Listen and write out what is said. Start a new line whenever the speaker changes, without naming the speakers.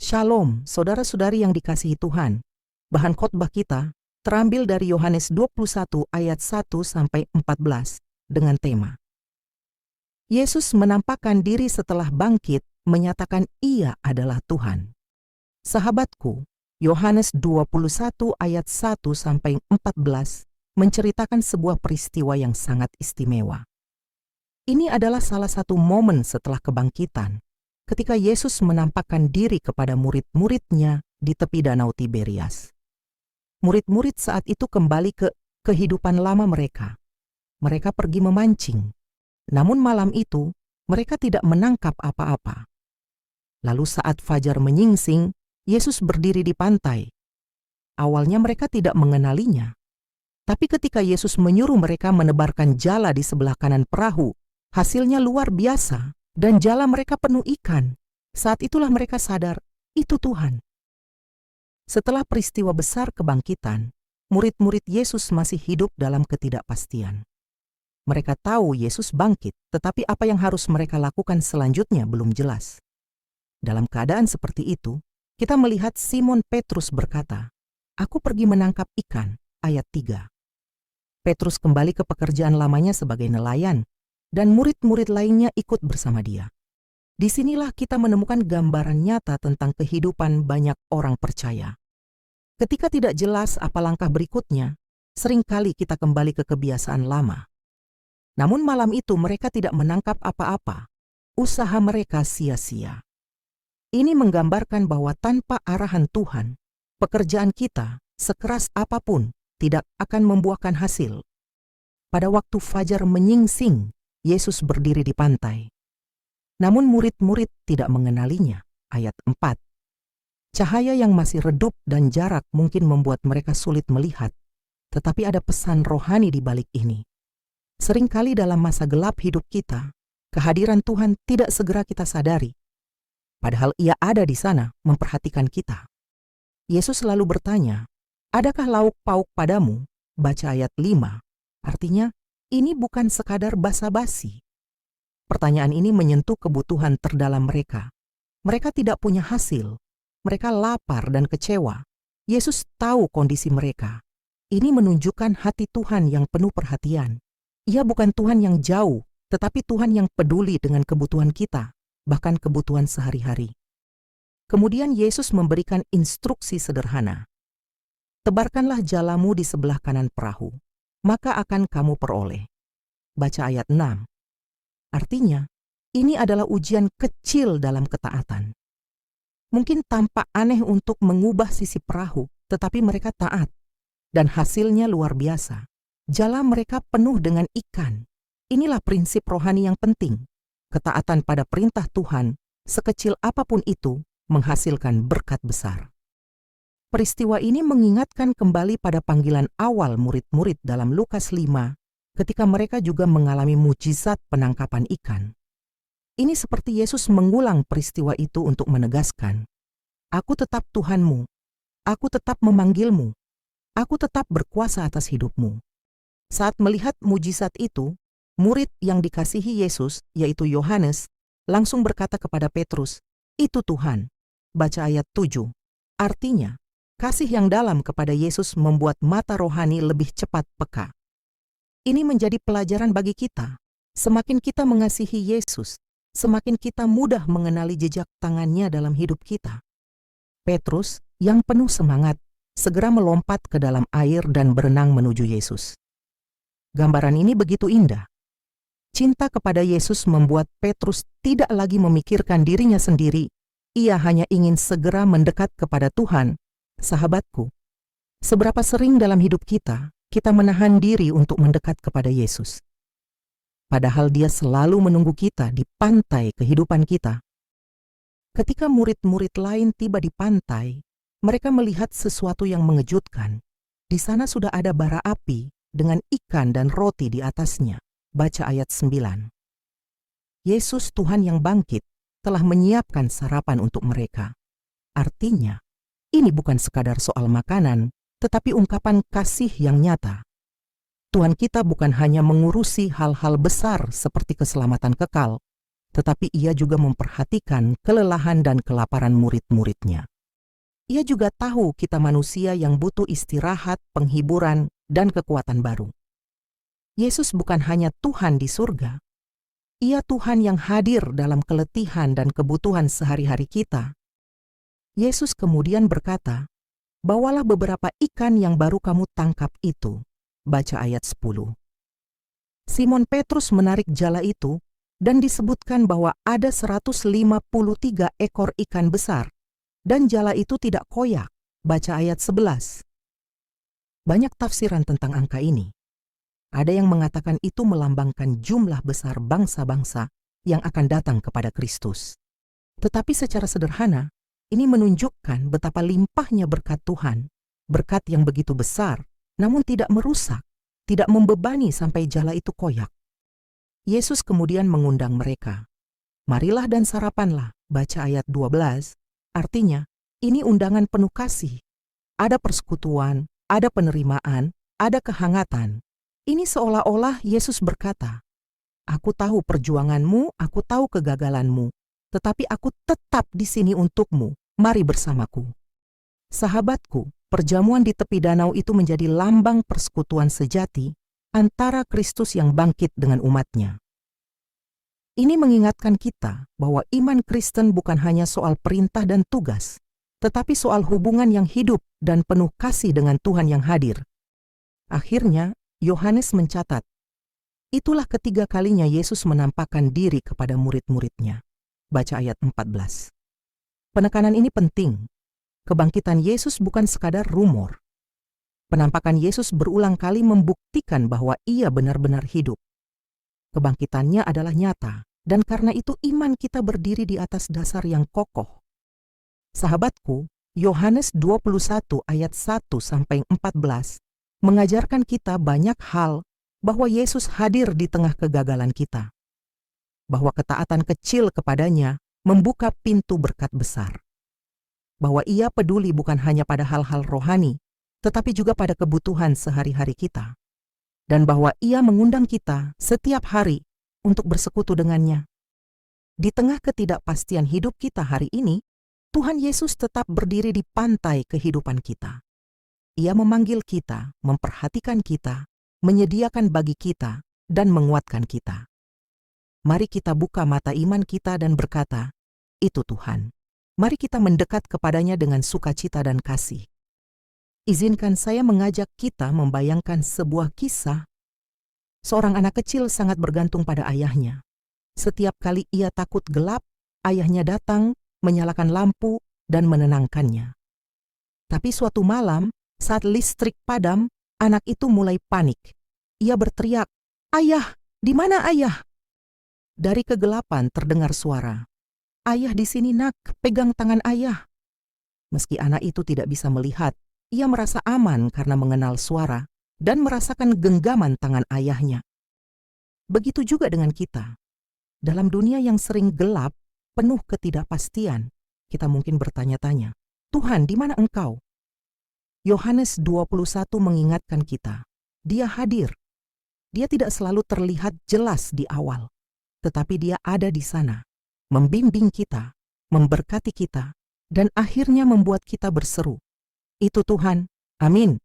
Shalom, saudara-saudari yang dikasihi Tuhan. Bahan khotbah kita terambil dari Yohanes 21 ayat 1-14 dengan tema Yesus menampakkan diri setelah bangkit, menyatakan Ia adalah Tuhan. Sahabatku, Yohanes 21 ayat 1-14 menceritakan sebuah peristiwa yang sangat istimewa. Ini adalah salah satu momen setelah kebangkitan, ketika Yesus menampakkan diri kepada murid-muridnya di tepi Danau Tiberias. Murid-murid saat itu kembali ke kehidupan lama mereka. Mereka pergi memancing, namun malam itu mereka tidak menangkap apa-apa. Lalu saat fajar menyingsing, Yesus berdiri di pantai. Awalnya mereka tidak mengenalinya, tapi ketika Yesus menyuruh mereka menebarkan jala di sebelah kanan perahu, hasilnya luar biasa dan jala mereka penuh ikan. Saat itulah mereka sadar, itu Tuhan. Setelah peristiwa besar kebangkitan, murid-murid Yesus masih hidup dalam ketidakpastian. Mereka tahu Yesus bangkit, tetapi apa yang harus mereka lakukan selanjutnya belum jelas. Dalam keadaan seperti itu, kita melihat Simon Petrus berkata, "Aku pergi menangkap ikan," ayat 3. Petrus kembali ke pekerjaan lamanya sebagai nelayan, dan murid-murid lainnya ikut bersama dia. Disinilah kita menemukan gambaran nyata tentang kehidupan banyak orang percaya. Ketika tidak jelas apa langkah berikutnya, seringkali kita kembali ke kebiasaan lama. Namun malam itu mereka tidak menangkap apa-apa. Usaha mereka sia-sia. Ini menggambarkan bahwa tanpa arahan Tuhan, pekerjaan kita, sekeras apapun, tidak akan membuahkan hasil. Pada waktu fajar menyingsing, Yesus berdiri di pantai. Namun murid-murid tidak mengenalinya. Ayat 4. Cahaya yang masih redup dan jarak mungkin membuat mereka sulit melihat, tetapi ada pesan rohani di balik ini. Seringkali dalam masa gelap hidup kita, kehadiran Tuhan tidak segera kita sadari. Padahal Ia ada di sana memperhatikan kita. Yesus selalu bertanya, "Adakah lauk pauk padamu?" Baca ayat 5. Artinya, ini bukan sekadar basa-basi. Pertanyaan ini menyentuh kebutuhan terdalam mereka. Mereka tidak punya hasil. Mereka lapar dan kecewa. Yesus tahu kondisi mereka. Ini menunjukkan hati Tuhan yang penuh perhatian. Ia bukan Tuhan yang jauh, tetapi Tuhan yang peduli dengan kebutuhan kita, bahkan kebutuhan sehari-hari. Kemudian Yesus memberikan instruksi sederhana. "Tebarkanlah jalamu di sebelah kanan perahu, maka akan kamu peroleh." Baca ayat 6. Artinya, ini adalah ujian kecil dalam ketaatan. Mungkin tampak aneh untuk mengubah sisi perahu, tetapi mereka taat. Dan hasilnya luar biasa. Jala mereka penuh dengan ikan. Inilah prinsip rohani yang penting. Ketaatan pada perintah Tuhan, sekecil apapun itu, menghasilkan berkat besar. Peristiwa ini mengingatkan kembali pada panggilan awal murid-murid dalam Lukas 5, ketika mereka juga mengalami mujizat penangkapan ikan. Ini seperti Yesus mengulang peristiwa itu untuk menegaskan, "Aku tetap Tuhanmu, aku tetap memanggilmu, aku tetap berkuasa atas hidupmu." Saat melihat mujizat itu, murid yang dikasihi Yesus, yaitu Yohanes, langsung berkata kepada Petrus, "Itu Tuhan." Baca ayat 7. Artinya, kasih yang dalam kepada Yesus membuat mata rohani lebih cepat peka. Ini menjadi pelajaran bagi kita. Semakin kita mengasihi Yesus, semakin kita mudah mengenali jejak tangannya dalam hidup kita. Petrus, yang penuh semangat, segera melompat ke dalam air dan berenang menuju Yesus. Gambaran ini begitu indah. Cinta kepada Yesus membuat Petrus tidak lagi memikirkan dirinya sendiri. Ia hanya ingin segera mendekat kepada Tuhan. Sahabatku, seberapa sering dalam hidup kita menahan diri untuk mendekat kepada Yesus? Padahal Dia selalu menunggu kita di pantai kehidupan kita. Ketika murid-murid lain tiba di pantai, mereka melihat sesuatu yang mengejutkan. Di sana sudah ada bara api dengan ikan dan roti di atasnya. Baca ayat 9. Yesus Tuhan yang bangkit telah menyiapkan sarapan untuk mereka. Artinya, ini bukan sekadar soal makanan, tetapi ungkapan kasih yang nyata. Tuhan kita bukan hanya mengurusi hal-hal besar seperti keselamatan kekal, tetapi ia juga memperhatikan kelelahan dan kelaparan murid-muridnya. Ia juga tahu kita manusia yang butuh istirahat, penghiburan, dan kekuatan baru. Yesus bukan hanya Tuhan di surga. Ia Tuhan yang hadir dalam keletihan dan kebutuhan sehari-hari kita. Yesus kemudian berkata, "Bawalah beberapa ikan yang baru kamu tangkap itu." Baca ayat 10. Simon Petrus menarik jala itu dan disebutkan bahwa ada 153 ekor ikan besar dan jala itu tidak koyak. Baca ayat 11. Banyak tafsiran tentang angka ini. Ada yang mengatakan itu melambangkan jumlah besar bangsa-bangsa yang akan datang kepada Kristus. Tetapi secara sederhana, ini menunjukkan betapa limpahnya berkat Tuhan, berkat yang begitu besar, namun tidak merusak, tidak membebani sampai jala itu koyak. Yesus kemudian mengundang mereka. "Marilah dan sarapanlah," baca ayat 12, artinya ini undangan penuh kasih. Ada persekutuan, ada penerimaan, ada kehangatan. Ini seolah-olah Yesus berkata, "Aku tahu perjuanganmu, aku tahu kegagalanmu, tetapi aku tetap di sini untukmu. Mari bersamaku." Sahabatku, perjamuan di tepi danau itu menjadi lambang persekutuan sejati antara Kristus yang bangkit dengan umatnya. Ini mengingatkan kita bahwa iman Kristen bukan hanya soal perintah dan tugas, tetapi soal hubungan yang hidup dan penuh kasih dengan Tuhan yang hadir. Akhirnya, Yohanes mencatat, itulah ketiga kalinya Yesus menampakkan diri kepada murid-muridnya. Baca ayat 14. Penekanan ini penting. Kebangkitan Yesus bukan sekadar rumor. Penampakan Yesus berulang kali membuktikan bahwa ia benar-benar hidup. Kebangkitannya adalah nyata, dan karena itu iman kita berdiri di atas dasar yang kokoh. Sahabatku, Yohanes 21 ayat 1-14 mengajarkan kita banyak hal bahwa Yesus hadir di tengah kegagalan kita. Bahwa ketaatan kecil kepadanya membuka pintu berkat besar. Bahwa ia peduli bukan hanya pada hal-hal rohani, tetapi juga pada kebutuhan sehari-hari kita. Dan bahwa ia mengundang kita setiap hari untuk bersekutu dengannya. Di tengah ketidakpastian hidup kita hari ini, Tuhan Yesus tetap berdiri di pantai kehidupan kita. Ia memanggil kita, memperhatikan kita, menyediakan bagi kita, dan menguatkan kita. Mari kita buka mata iman kita dan berkata, "Itu Tuhan." Mari kita mendekat kepadanya dengan sukacita dan kasih. Izinkan saya mengajak kita membayangkan sebuah kisah. Seorang anak kecil sangat bergantung pada ayahnya. Setiap kali ia takut gelap, ayahnya datang, menyalakan lampu, dan menenangkannya. Tapi suatu malam, saat listrik padam, anak itu mulai panik. Ia berteriak, "Ayah, di mana ayah?" Dari kegelapan terdengar suara, "Ayah di sini nak, pegang tangan ayah." Meski anak itu tidak bisa melihat, ia merasa aman karena mengenal suara dan merasakan genggaman tangan ayahnya. Begitu juga dengan kita. Dalam dunia yang sering gelap, penuh ketidakpastian, kita mungkin bertanya-tanya, "Tuhan, di mana Engkau?" Yohanes 21 mengingatkan kita, Dia hadir. Dia tidak selalu terlihat jelas di awal, tetapi Dia ada di sana, membimbing kita, memberkati kita, dan akhirnya membuat kita berseru, "Itu Tuhan, amin."